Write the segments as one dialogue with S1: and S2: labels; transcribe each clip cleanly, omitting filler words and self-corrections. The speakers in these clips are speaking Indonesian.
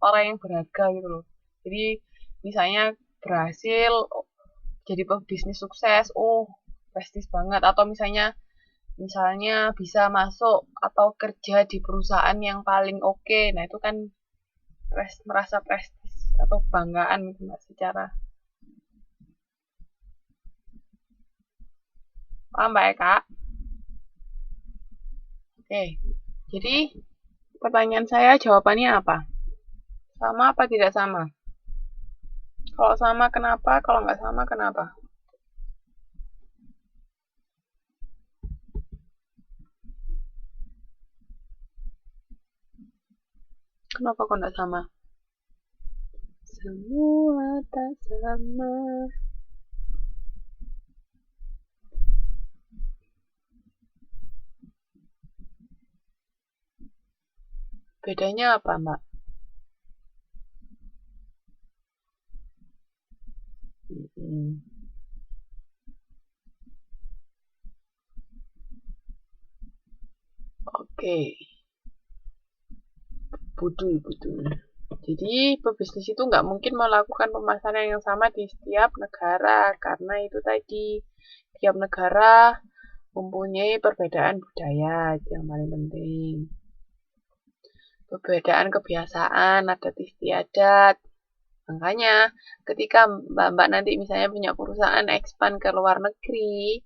S1: orang yang berharga gitu loh. Jadi misalnya berhasil jadi pebisnis sukses, oh prestis banget. Atau misalnya bisa masuk atau kerja di perusahaan yang paling oke. Nah itu kan merasa prestis atau banggaan gitu mbak, secara paham mbak ya kak? Oke, jadi pertanyaan saya jawabannya apa? Sama apa tidak sama? Kalau sama kenapa? Kalau nggak sama kenapa? Kenapa kok nggak sama? Semua tak sama. Bedanya apa, Mbak? Hmm, Oke, betul. Jadi, pebisnis itu nggak mungkin melakukan pemasaran yang sama di setiap negara, karena itu tadi, tiap negara mempunyai perbedaan budaya, itu yang paling penting. Perbedaan kebiasaan, adat istiadat. Makanya, ketika Mbak nanti misalnya punya perusahaan expand ke luar negeri,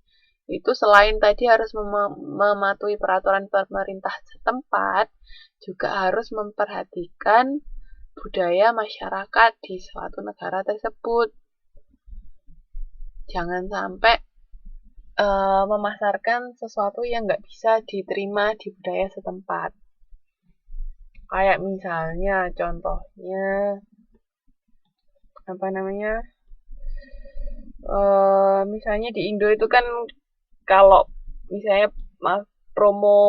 S1: itu selain tadi harus mematuhi peraturan pemerintah setempat, juga harus memperhatikan budaya masyarakat di suatu negara tersebut. Jangan sampai memasarkan sesuatu yang nggak bisa diterima di budaya setempat. Kayak misalnya, contohnya, apa namanya, misalnya di Indo itu kan kalau misalnya promo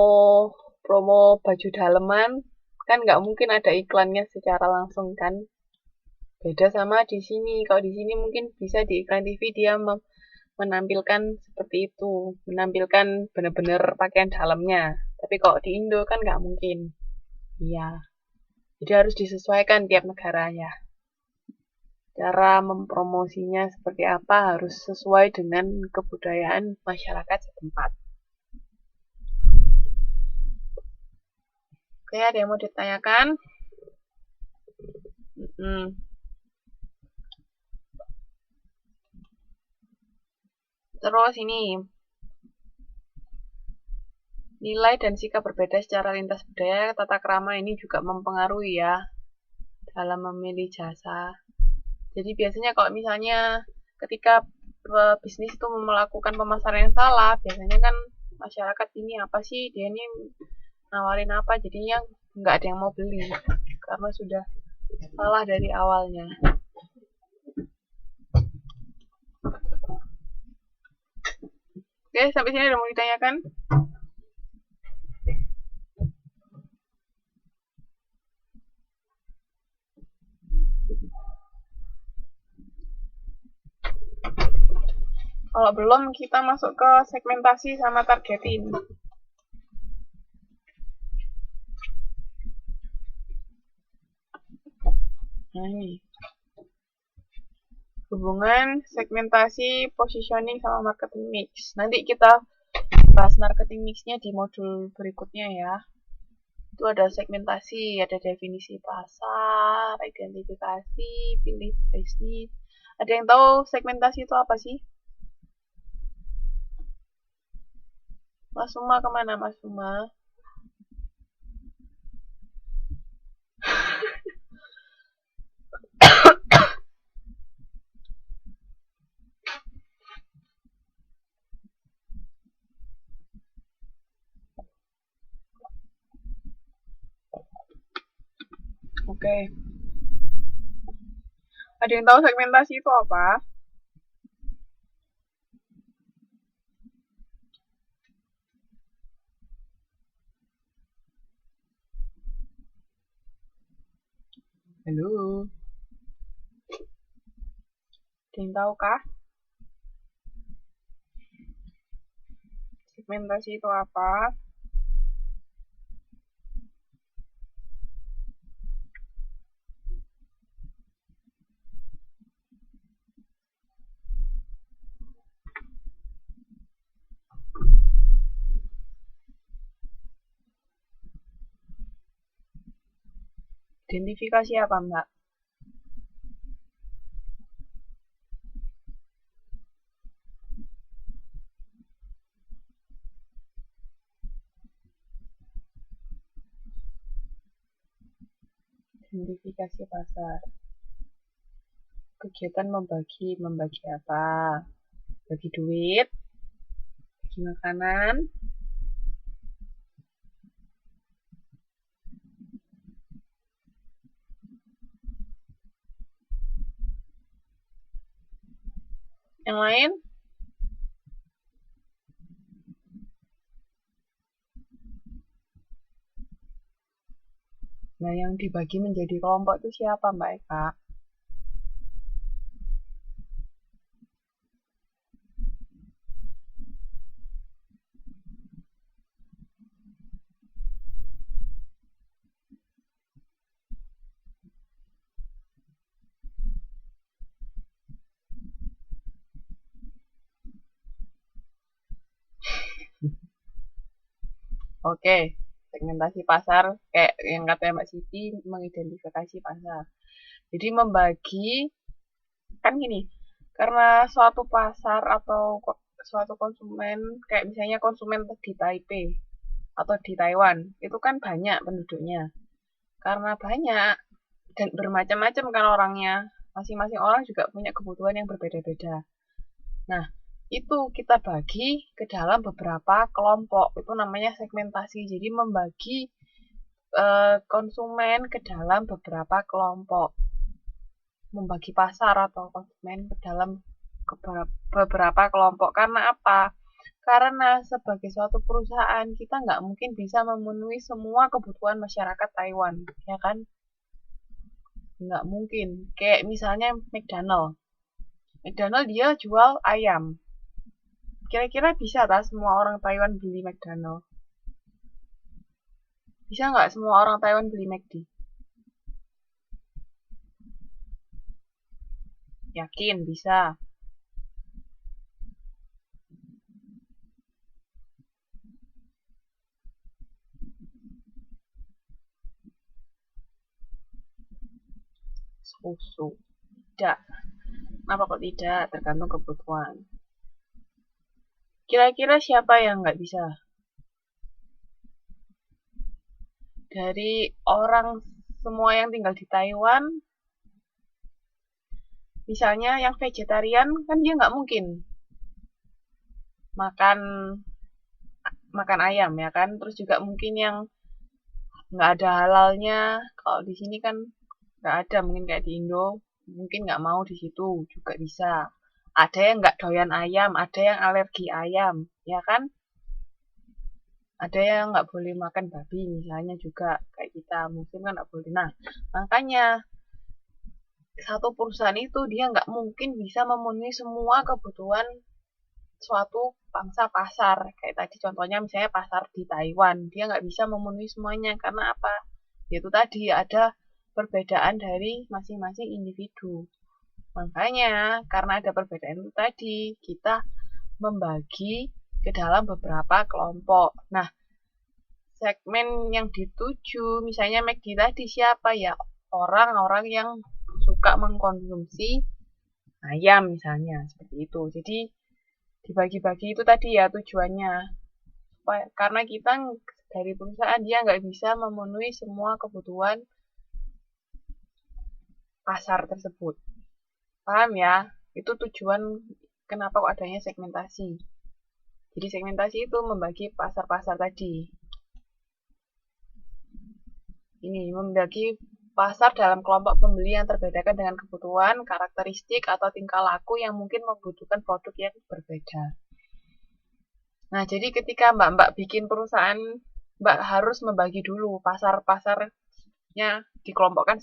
S1: promo baju daleman kan nggak mungkin ada iklannya secara langsung kan, beda sama di sini. Kalau di sini mungkin bisa di iklan TV dia menampilkan seperti itu, menampilkan benar-benar pakaian dalamnya, tapi kalau di Indo kan nggak mungkin. Iya, jadi harus disesuaikan tiap negaranya, cara mempromosinya seperti apa harus sesuai dengan kebudayaan masyarakat setempat. Oke, ada yang mau ditanyakan? Hmm. Terus ini, nilai dan sikap berbeda secara lintas budaya, tata krama ini juga mempengaruhi ya dalam memilih jasa. Jadi biasanya kalau misalnya ketika bisnis itu melakukan pemasaran yang salah, biasanya kan masyarakat ini apa sih, dia ini nawarin apa, jadinya nggak ada yang mau beli karena sudah salah dari awalnya. Oke, sampai sini ada mau ditanyakan? Kalau belum, kita masuk ke segmentasi sama targeting. Nah, ini hubungan segmentasi, positioning, sama marketing mix. Nanti kita bahas marketing mixnya di modul berikutnya ya. Itu ada segmentasi, ada definisi pasar, identifikasi, pilih bisnis. Ada yang tahu segmentasi itu apa sih? Mas Suma kemana Mas Suma? Oke. Ada yang tahu segmentasi itu apa? Halo. Ada yang tahu kah? Segmentasi itu apa? Identifikasi apa, Mbak? Identifikasi pasar. Kegiatan membagi apa? Bagi duit, bagi makanan, yang lain? Nah, yang dibagi menjadi kelompok itu siapa, Mbak Eka? Oke, segmentasi pasar kayak yang katanya Mbak Siti mengidentifikasi pasar. Jadi membagi kan gini, karena suatu pasar atau suatu konsumen kayak misalnya konsumen di Taipei atau di Taiwan itu kan banyak penduduknya. Karena banyak dan bermacam-macam kan orangnya, masing-masing orang juga punya kebutuhan yang berbeda-beda. Nah, itu kita bagi ke dalam beberapa kelompok. Itu namanya segmentasi. Jadi membagi konsumen ke dalam beberapa kelompok. Membagi pasar atau konsumen ke dalam beberapa kelompok. Karena apa? Karena sebagai suatu perusahaan, kita nggak mungkin bisa memenuhi semua kebutuhan masyarakat Taiwan, ya kan? Nggak mungkin. Kayak misalnya McDonald. McDonald dia jual ayam. Kira-kira bisa tak semua orang Taiwan beli McDonald? Bisa nggak semua orang Taiwan beli McD? Yakin bisa. Susu. Tidak. Kenapa kok tidak? Tergantung kebutuhan. Kira-kira siapa yang nggak bisa? Dari orang semua yang tinggal di Taiwan, misalnya yang vegetarian kan dia nggak mungkin makan makan ayam ya kan. Terus juga mungkin yang nggak ada halalnya. Kalau di sini kan nggak ada, mungkin kayak di Indo, mungkin nggak mau di situ juga bisa. Ada yang nggak doyan ayam, ada yang alergi ayam, ya kan? Ada yang nggak boleh makan babi misalnya juga kayak kita muslim kan nggak boleh. Nah, makanya satu perusahaan itu dia nggak mungkin bisa memenuhi semua kebutuhan suatu pangsa pasar. Kayak tadi contohnya misalnya pasar di Taiwan, dia nggak bisa memenuhi semuanya karena apa? Yaitu tadi ada perbedaan dari masing-masing individu. Makanya karena ada perbedaan itu tadi, kita membagi ke dalam beberapa kelompok. Nah, segmen yang dituju, misalnya McD tadi siapa ya? Orang-orang yang suka mengkonsumsi ayam misalnya, seperti itu. Jadi dibagi-bagi itu tadi ya tujuannya. Karena kita dari perusahaan dia nggak bisa memenuhi semua kebutuhan pasar tersebut. Paham ya? Itu tujuan kenapa kok adanya segmentasi. Jadi segmentasi itu membagi pasar-pasar tadi. Ini membagi pasar dalam kelompok pembeli yang terbedakan dengan kebutuhan, karakteristik, atau tingkah laku yang mungkin membutuhkan produk yang berbeda. Nah, jadi ketika Mbak bikin perusahaan, Mbak harus membagi dulu pasar-pasarnya dikelompokkan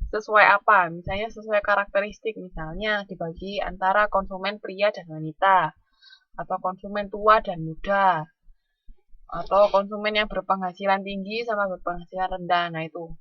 S1: sesuai apa. Misalnya sesuai karakteristik, misalnya dibagi antara konsumen pria dan wanita, atau konsumen tua dan muda, atau konsumen yang berpenghasilan tinggi sama berpenghasilan rendah. Nah, itu